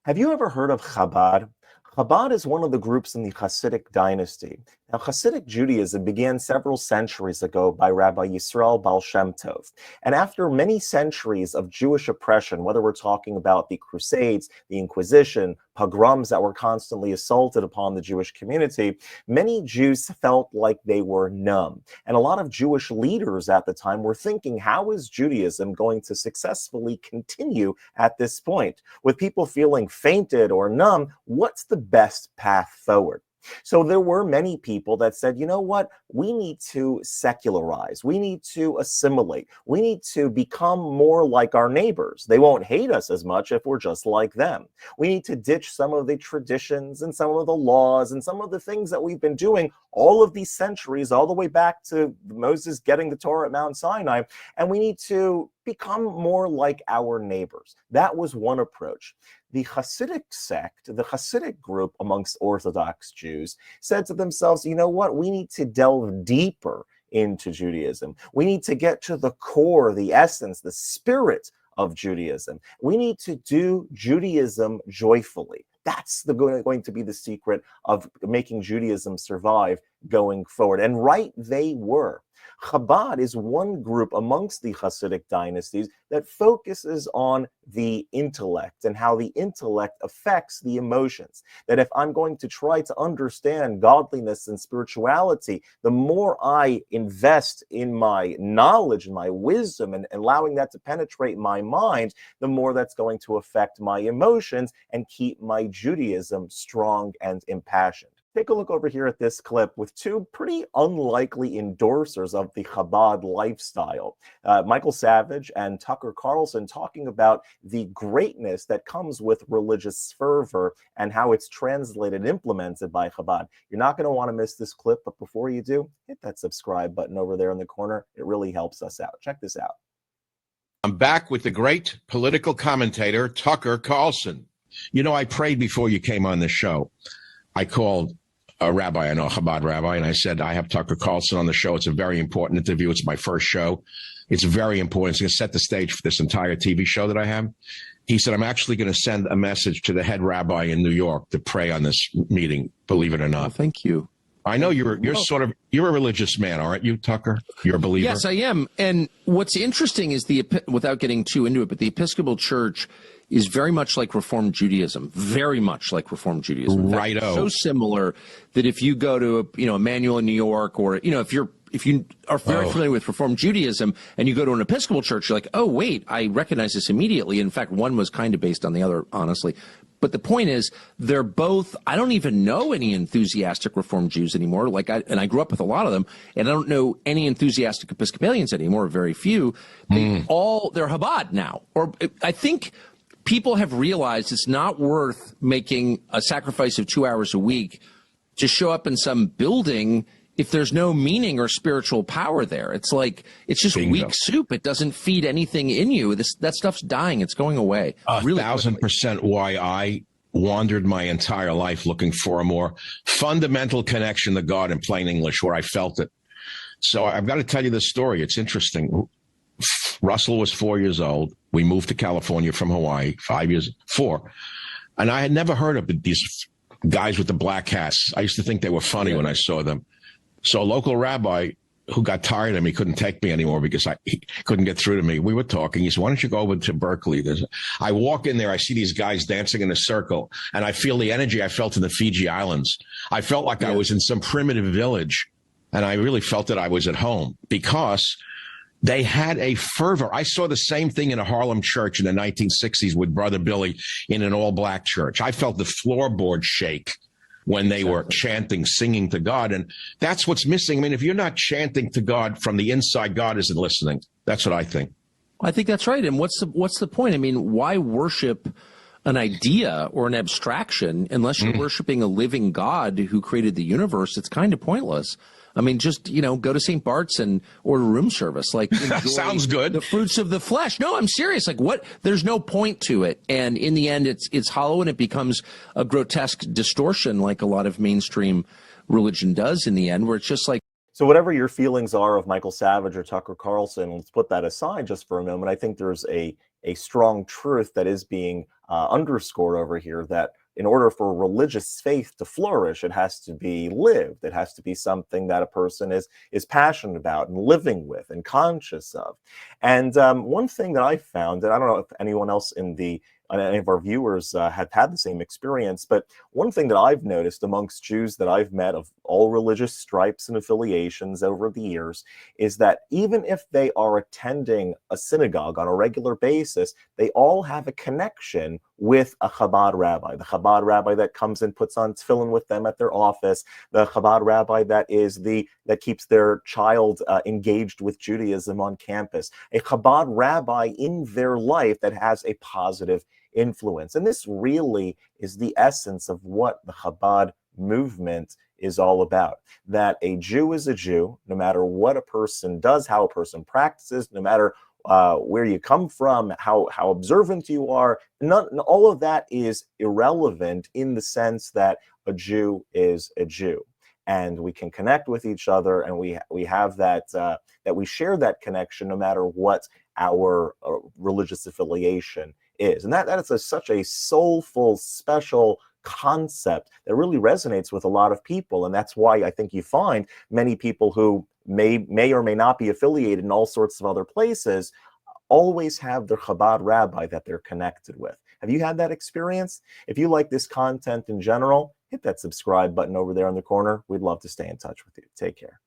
Have you ever heard of Chabad? Chabad is one of the groups in the Hasidic dynasty. Now, Hasidic Judaism began several centuries ago by Rabbi Yisrael Baal Shem Tov. And after many centuries of Jewish oppression, whether we're talking about the Crusades, the Inquisition, pogroms that were constantly assaulted upon the Jewish community, many Jews felt like they were numb. And a lot of Jewish leaders at the time were thinking, how is Judaism going to successfully continue at this point? With people feeling fainted or numb, what's the best path forward? So there were many people that said, you know what, we need to secularize, we need to assimilate, we need to become more like our neighbors. They won't hate us as much if we're just like them. We need to ditch some of the traditions and some of the laws and some of the things that we've been doing all of these centuries, all the way back to Moses getting the Torah at Mount Sinai, and we need to become more like our neighbors. That was one approach. The Hasidic sect, the Hasidic group amongst Orthodox Jews, said to themselves, you know what, we need to delve deeper into Judaism. We need to get to the core, the essence, the spirit of Judaism. We need to do Judaism joyfully. That's going to be the secret of making Judaism survive going forward. And right they were. Chabad is one group amongst the Hasidic dynasties that focuses on the intellect and how the intellect affects the emotions. That if I'm going to try to understand godliness and spirituality, the more I invest in my knowledge and my wisdom and allowing that to penetrate my mind, the more that's going to affect my emotions and keep my Judaism strong and impassioned. Take a look over here at this clip with two pretty unlikely endorsers of the Chabad lifestyle. Michael Savage and Tucker Carlson talking about the greatness that comes with religious fervor and how it's translated and implemented by Chabad. You're not going to want to miss this clip, but before you do, hit that subscribe button over there in the corner. It really helps us out. Check this out. I'm back with the great political commentator, Tucker Carlson. You know, I prayed before you came on the show. I called a rabbi, I know, a Chabad rabbi, and I said, I have Tucker Carlson on the show. It's a very important interview. It's my first show. It's very important. It's going to set the stage for this entire TV show that I have. He said, I'm actually going to send a message to the head rabbi in New York to pray on this meeting, believe it or not. Oh, thank you. I know you're a religious man, aren't you, Tucker? You're a believer? Yes, I am. And what's interesting is without getting too into it, but the Episcopal Church is very much like Reformed Judaism, very much like Reformed Judaism. Righto. So similar that if you go to Emmanuel in New York, or if you are very familiar with Reformed Judaism and you go to an Episcopal church, you're like, oh wait, I recognize this immediately. In fact, one was kind of based on the other, honestly. But the point is, they're both, I don't even know any enthusiastic Reformed Jews anymore. I grew up with a lot of them, and I don't know any enthusiastic Episcopalians anymore, very few. They're Chabad now. Or I think people have realized it's not worth making a sacrifice of 2 hours a week to show up in some building if there's no meaning or spiritual power there. It's like, it's just weak soup. It doesn't feed anything in you. That stuff's dying. It's going away. 1,000% why I wandered my entire life looking for a more fundamental connection to God in plain English, where I felt it. So I've got to tell you this story. It's interesting. Russell was 4 years old. We moved to California from Hawaii, 4. And I had never heard of these guys with the black hats. I used to think they were funny when I saw them. So a local rabbi who got tired of me couldn't take me anymore because he couldn't get through to me. We were talking. He said, why don't you go over to Berkeley? I walk in there. I see these guys dancing in a circle, and I feel the energy I felt in the Fiji Islands. I felt like I was in some primitive village, and I really felt that I was at home because they had a fervor. I saw the same thing in a Harlem church in the 1960s with Brother Billy in an all-black church. I felt the floorboard shake when they were chanting, singing to God. And that's what's missing. I mean, if you're not chanting to God from the inside, God isn't listening. That's what I think. I think that's right. And what's the point? I mean, why worship an idea or an abstraction unless you're worshiping a living God who created the universe? It's kind of pointless. I mean, just, go to St. Bart's and order room service. Like, sounds good. The fruits of the flesh. No, I'm serious. Like, what? There's no point to it. And in the end, it's hollow, and it becomes a grotesque distortion, like a lot of mainstream religion does in the end, where it's just like. So whatever your feelings are of Michael Savage or Tucker Carlson, let's put that aside just for a moment. I think there's a strong truth that is being underscore over here that in order for religious faith to flourish, it has to be lived. It has to be something that a person is passionate about and living with and conscious of. And one thing that I found, and I don't know if anyone else any of our viewers have had the same experience, but one thing that I've noticed amongst Jews that I've met of all religious stripes and affiliations over the years is that even if they are attending a synagogue on a regular basis, they all have a connection with a Chabad rabbi. The Chabad rabbi that comes and puts on tefillin with them at their office, the Chabad rabbi that keeps their child engaged with Judaism on campus, a Chabad rabbi in their life that has a positive influence. And this really is the essence of what the Chabad movement is all about. That a Jew is a Jew, no matter what a person does, how a person practices, no matter where you come from, how observant you are. All of that is irrelevant in the sense that a Jew is a Jew. And we can connect with each other, and we have that we share that connection no matter what our religious affiliation is. And that is such a soulful, special concept that really resonates with a lot of people. And that's why I think you find many people who may or may not be affiliated in all sorts of other places always have their Chabad rabbi that they're connected with. Have you had that experience? If you like this content in general, hit that subscribe button over there in the corner. We'd love to stay in touch with you. Take care.